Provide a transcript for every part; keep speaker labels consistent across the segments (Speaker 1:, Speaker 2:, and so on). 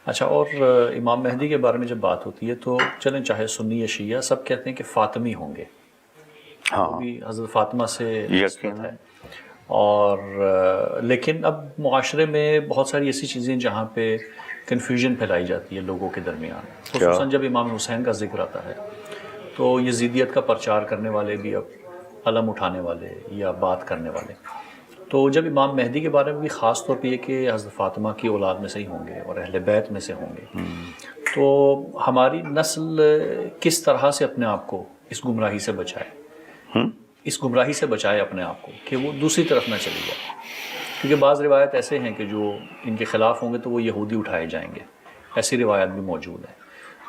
Speaker 1: اچھا، اور امام مہدی کے بارے میں جب بات ہوتی ہے تو چلیں چاہے سنی یا شیعہ سب کہتے ہیں کہ فاطمی ہوں گے، وہ بھی حضرت فاطمہ سے نسبت ہے، اور لیکن اب معاشرے میں بہت ساری ایسی چیزیں جہاں پہ کنفیوژن پھیلائی جاتی ہے لوگوں کے درمیان، خصوصاً جب امام حسین کا ذکر آتا ہے تو یزیدیت کا پرچار کرنے والے بھی اب علم اٹھانے والے یا بات کرنے والے، تو جب امام مہدی کے بارے میں بھی خاص طور پہ یہ کہ حضرت فاطمہ کی اولاد میں سے ہی ہوں گے اور اہل بیت میں سے ہوں گے، تو ہماری نسل کس طرح سے اپنے آپ کو اس گمراہی سے بچائے، اس گمراہی سے بچائے اپنے آپ کو کہ وہ دوسری طرف نہ چلی جائے، کیونکہ بعض روایت ایسے ہیں کہ جو ان کے خلاف ہوں گے تو وہ یہودی اٹھائے جائیں گے، ایسی روایت بھی موجود ہے،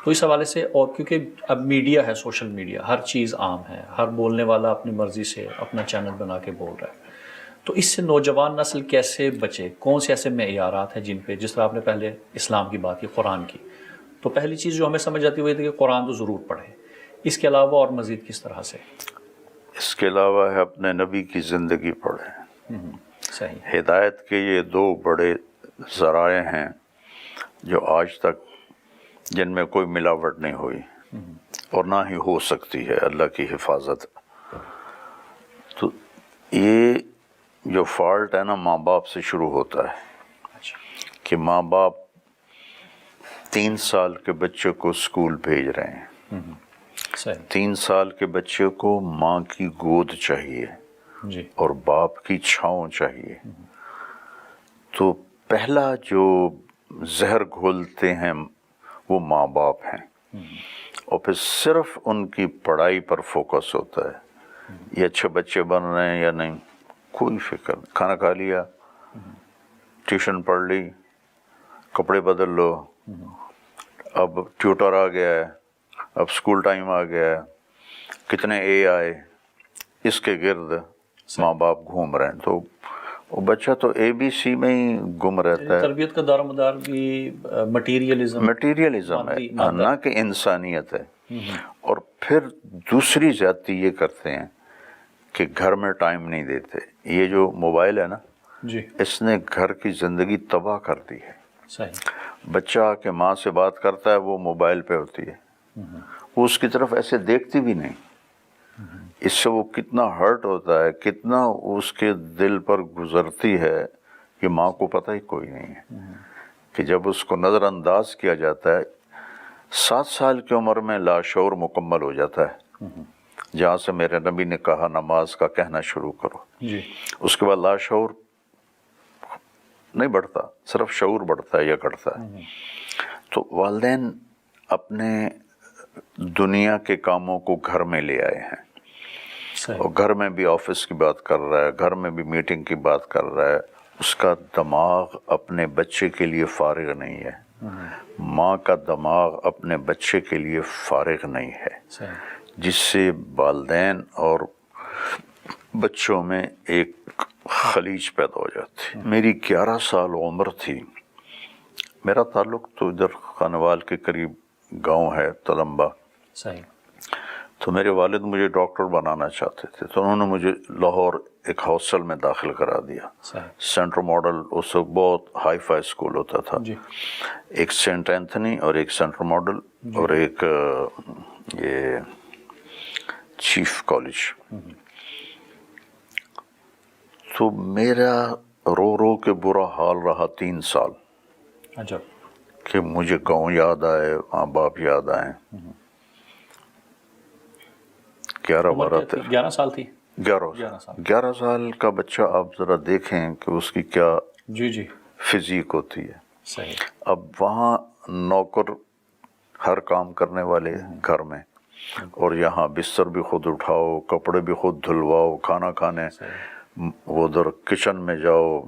Speaker 1: تو اس حوالے سے، اور کیونکہ اب میڈیا ہے، سوشل میڈیا، ہر چیز عام ہے، ہر بولنے والا اپنی مرضی سے اپنا چینل بنا کے بول رہا ہے، تو اس سے نوجوان نسل کیسے بچے، کون سے ایسے معیارات ہیں جن پہ، جس طرح آپ نے پہلے اسلام کی بات کی، قرآن کی، تو پہلی چیز جو ہمیں سمجھ آتی ہوئی تھی کہ قرآن تو ضرور پڑھے، اس کے علاوہ اور مزید کس طرح سے؟
Speaker 2: اس کے علاوہ ہے اپنے نبی کی زندگی پڑھیں۔
Speaker 1: صحیح۔
Speaker 2: ہدایت کے یہ دو بڑے ذرائع ہیں جو آج تک جن میں کوئی ملاوٹ نہیں ہوئی اور نہ ہی ہو سکتی ہے، اللہ کی حفاظت۔ تو یہ جو فالٹ ہے نا ماں باپ سے شروع ہوتا ہے کہ ماں باپ 3 سال کے بچے کو اسکول بھیج رہے ہیں، 3 سال کے بچے کو ماں کی گود چاہیے اور باپ کی چھاؤں چاہیے، تو پہلا جو زہر گھولتے ہیں وہ ماں باپ ہیں، اور پھر صرف ان کی پڑھائی پر فوکس ہوتا ہے، یہ اچھے بچے بن رہے ہیں یا نہیں، کوئی فکر نہیں، کھانا کھا لیا، ٹیوشن پڑھ لی، کپڑے بدل لو، اب ٹیوٹر آ گیا ہے، اب اسکول ٹائم آ گیا ہے، کتنے اے آئے، اس کے گرد ماں باپ گھوم رہے ہیں، تو وہ بچہ تو اے بی سی میں ہی گم رہتا ہے۔
Speaker 1: تربیت کا دار و مدار بھی
Speaker 2: مٹیریلزم ہے، نہ کہ انسانیت ہے۔ اور پھر دوسری زیادتی یہ کرتے ہیں کہ گھر میں ٹائم نہیں دیتے، یہ جو موبائل ہے نا، اس نے گھر کی زندگی تباہ کر دی ہے۔ بچہ آ کے ماں سے بات کرتا ہے، وہ موبائل پہ ہوتی ہے، وہ اس کی طرف ایسے دیکھتی بھی نہیں، اس سے وہ کتنا ہرٹ ہوتا ہے، کتنا اس کے دل پر گزرتی ہے، یہ ماں کو پتہ ہی کوئی نہیں ہے کہ جب اس کو نظر انداز کیا جاتا ہے، 7 سال کی عمر میں لاشعور مکمل ہو جاتا ہے، جہاں سے میرے نبی نے کہا نماز کا کہنا شروع کرو، اس کے بعد لاشعور نہیں بڑھتا، صرف شعور بڑھتا ہے یا گھٹتا ہے۔ تو والدین اپنے دنیا کے کاموں کو گھر میں لے آئے ہیں، اور گھر میں بھی آفس کی بات کر رہا ہے، گھر میں بھی میٹنگ کی بات کر رہا ہے، اس کا دماغ اپنے بچے کے لیے فارغ نہیں ہے، ماں کا دماغ اپنے بچے کے لیے فارغ نہیں ہے، جس سے والدین اور بچوں میں ایک خلیج پیدا ہو جاتی۔ میری 11 سال عمر تھی، میرا تعلق تو ادھر خانوال کے قریب گاؤں ہے تلمبا، تو میرے والد مجھے ڈاکٹر بنانا چاہتے تھے، تو انہوں نے مجھے لاہور ایک ہاسٹل میں داخل کرا دیا، سینٹر ماڈل، اس وقت بہت ہائی فائی اسکول ہوتا تھا، ایک سینٹ اینتھنی اور ایک سینٹر ماڈل اور ایک یہ چیف کالج۔ تو میرا رو رو کے برا حال رہا 3 سال کہ مجھے گاؤں یاد آئے، ماں باپ یاد آئیں۔
Speaker 1: 11 سال تھی،
Speaker 2: 11 سال کا بچہ آپ ذرا دیکھیں کہ اس کی کیا فزیک ہوتی ہے۔ اب وہاں نوکر ہر کام کرنے والے گھر میں، اور یہاں بستر بھی خود اٹھاؤ، کپڑے بھی خود دھلواؤ، کھانا کھانے وہ ادھر کچن میں جاؤ،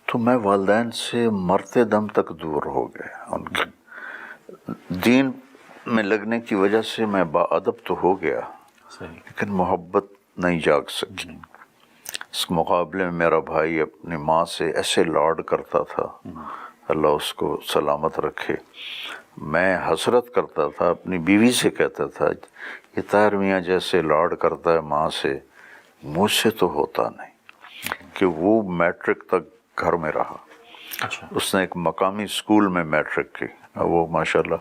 Speaker 2: تو میں والدین سے مرتے دم تک دور ہو گیا۔ ان کے دین میں لگنے کی وجہ سے میں باادب تو ہو گیا، لیکن محبت نہیں جاگ سکی۔ اس مقابلے میں میرا بھائی اپنی ماں سے ایسے لاڈ کرتا تھا، اللہ اس کو سلامت رکھے۔ میں حسرت کرتا تھا، اپنی بیوی سے کہتا تھا یہ طاہر میاں جیسے لاڈ کرتا ہے ماں سے، مجھ سے تو ہوتا نہیں، کہ وہ میٹرک تک گھر میں رہا،
Speaker 1: اچھا،
Speaker 2: اس نے ایک مقامی اسکول میں میٹرک کی، وہ ماشاءاللہ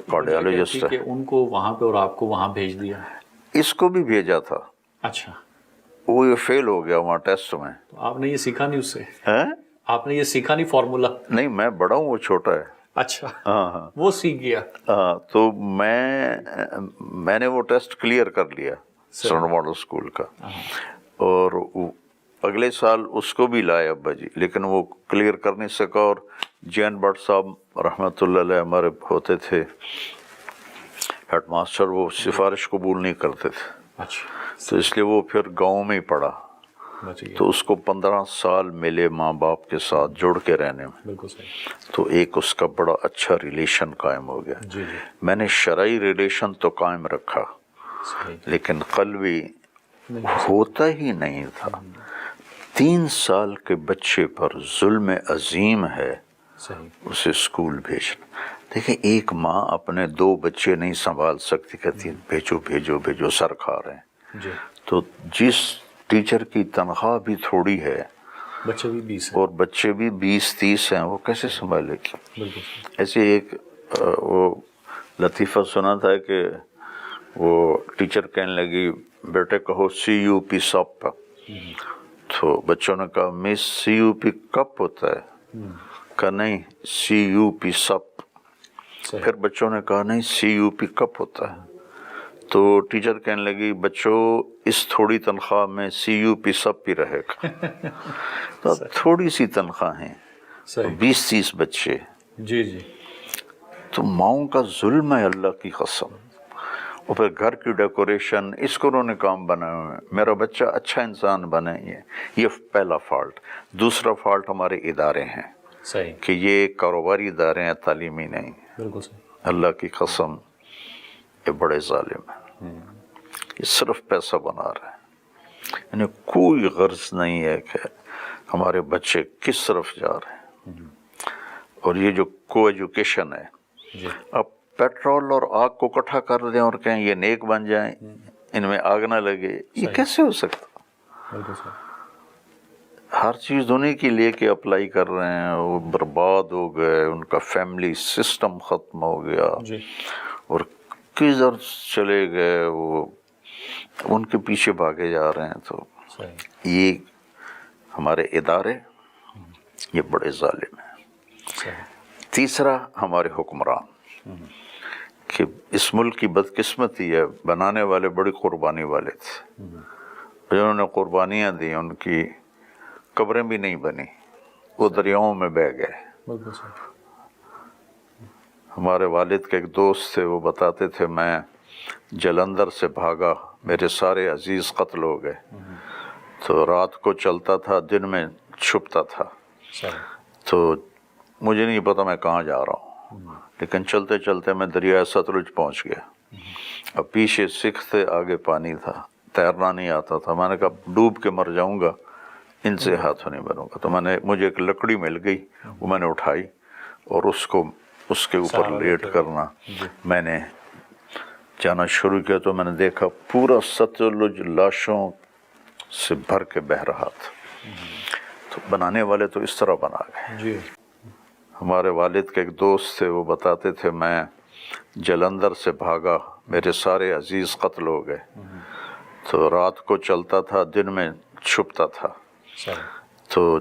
Speaker 2: کارڈیالوجسٹ ہے.
Speaker 1: ان کو وہاں پہ اور آپ کو وہاں بھیج دیا؟
Speaker 2: اس کو بھی بھیجا تھا،
Speaker 1: اچھا،
Speaker 2: وہ یہ فیل ہو گیا وہاں ٹیسٹ میں.
Speaker 1: تو آپ نے یہ سیکھا نہیں اس سے؟
Speaker 2: ہیں؟
Speaker 1: آپ نے یہ سیکھا نہیں فارمولا؟
Speaker 2: نہیں، میں بڑا ہوں، وہ چھوٹا ہے.
Speaker 1: اچھا،
Speaker 2: ہاں،
Speaker 1: وہ سیکھ گیا.
Speaker 2: ہاں. تو میں نے وہ ٹیسٹ کلیئر کر لیا سرن ماڈل اسکول کا، اور اگلے سال اس کو بھی لائے ابا جی، لیکن وہ کلیئر کر نہیں سکا. اور جین بٹ صاحب رحمۃ اللہ علیہ ہمارے ہوتے تھے ہیڈ ماسٹر، وہ سفارش قبول نہیں کرتے تھے.
Speaker 1: اچھا،
Speaker 2: تو اس لیے وہ پھر گاؤں میں ہی پڑھا. تو اس کو 15 سال ملے ماں باپ کے ساتھ جڑ کے رہنے میں.
Speaker 1: بالکل صحیح.
Speaker 2: تو ایک اس کا بڑا اچھا ریلیشن قائم ہو گیا.
Speaker 1: جی جی،
Speaker 2: میں نے شرعی ریلیشن تو قائم رکھا،
Speaker 1: صحیح.
Speaker 2: لیکن قلبی ہوتا ہی نہیں تھا. 3 سال کے بچے پر ظلم عظیم ہے
Speaker 1: صحیح.
Speaker 2: اسے اسکول بھیجنا. دیکھیں، ایک ماں اپنے 2 بچے نہیں سنبھال سکتی، کہتی ہے بھیجو بھیجو بھیجو، سر کھا رہے ہیں.
Speaker 1: جی،
Speaker 2: تو جس ٹیچر کی تنخواہ بھی تھوڑی ہے
Speaker 1: بچے بھی 20 ہیں.
Speaker 2: اور بچے بھی 20-30 ہیں، وہ کیسے سنبھالے گی؟
Speaker 1: بالکل.
Speaker 2: ایسے ایک وہ لطیفہ سنا تھا کہ وہ ٹیچر کہنے لگی بیٹے کہو CUP سپ. تو بچوں نے کہا مس CUP کپ ہوتا ہے. کہا نہیں CUP سپ. پھر بچوں نے کہا نہیں CUP کپ ہوتا ہے. تو ٹیچر کہنے لگی بچوں اس تھوڑی تنخواہ میں CUP سب بھی رہے گا. تو تھوڑی سی تنخواہ ہیں، 20-30 بچے.
Speaker 1: جی جی.
Speaker 2: تو ماؤں کا ظلم ہے اللہ کی قسم. اور پھر گھر کی ڈیکوریشن، اس کو انہوں نے کام بنایا ہوئے، میرا بچہ اچھا انسان بنے. یہ پہلا فالٹ. دوسرا فالٹ ہمارے ادارے ہیں،
Speaker 1: صحیح،
Speaker 2: کہ یہ کاروباری ادارے ہیں، تعلیمی نہیں.
Speaker 1: بالکل صحیح.
Speaker 2: اللہ کی قسم یہ بڑے ظالم ہیں. یہ صرف پیسہ بنا رہے ہیں، انہیں کوئی غرض نہیں ہے کہ ہمارے بچے کس طرف جا رہے ہیں. اور یہ جو کو ایجوکیشن ہے، اب پیٹرول اور آگ کو اکٹھا کر دیں اور کہیں یہ نیک بن جائیں، ان میں آگ نہ لگے، یہ کیسے ہو سکتا؟
Speaker 1: بالکل صحیح.
Speaker 2: ہر چیز انہیں کی لے کے اپلائی کر رہے ہیں، وہ برباد ہو گئے، ان کا فیملی سسٹم ختم ہو گیا، اور کدھر چلے گئے، وہ ان کے پیچھے بھاگے جا رہے ہیں. تو یہ ہمارے ادارے یہ بڑے ظالم ہیں. تیسرا ہمارے حکمران، کہ اس ملک کی بدقسمتی ہے، بنانے والے بڑی قربانی والے تھے. جنہوں نے قربانیاں دی ان کی قبریں بھی نہیں بنی، وہ دریاؤں میں بہہ گئے. ہمارے والد کے ایک دوست تھے، وہ بتاتے تھے میں جلندھر سے بھاگا، میرے سارے عزیز قتل ہو گئے. تو رات کو چلتا تھا، دن میں چھپتا تھا. تو مجھے نہیں پتا میں کہاں جا رہا ہوں، لیکن چلتے چلتے میں دریائے ستلج پہنچ گیا. اب پیچھے سکھ تھے، آگے پانی تھا، تیرنا نہیں آتا تھا. میں نے کہا ڈوب کے مر جاؤں گا، ان سے ہاتھوں نہیں بنوں گا. تو مجھے ایک لکڑی مل گئی، وہ میں نے اٹھائی اور اس کے اوپر لیٹ کرنا میں نے جانا شروع کیا. تو میں نے دیکھا پورا ستلج لاشوں سے بھر کے بہہ رہا تھا. تو بنانے والے تو اس طرح بنا گئے. ہمارے والد کے ایک دوست تھے، وہ بتاتے تھے میں جلندھر سے بھاگا، میرے سارے عزیز قتل ہو گئے. تو رات کو چلتا تھا، دن میں چھپتا تھا. تو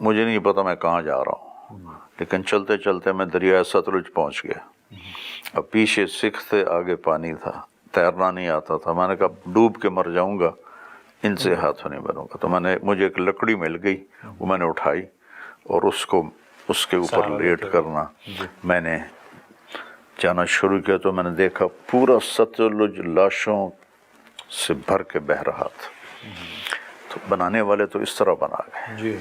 Speaker 2: مجھے نہیں پتا میں کہاں جا رہا ہوں، لیکن چلتے چلتے میں دریائے ستلج پہنچ گیا. اب پیچھے سکھ تھے، آگے پانی تھا، تیرنا نہیں آتا تھا. میں نے کہا ڈوب کے مر جاؤں گا، ان سے ہاتھوں نہیں بنوں گا. تو مجھے ایک لکڑی مل گئی، وہ میں نے اٹھائی اور اس کے اوپر لیٹ کرنا میں نے جانا شروع کیا. تو میں نے دیکھا پورا ستلج لاشوں سے بھر کے بہہ رہا تھا. تو بنانے والے تو اس طرح بنا گئے.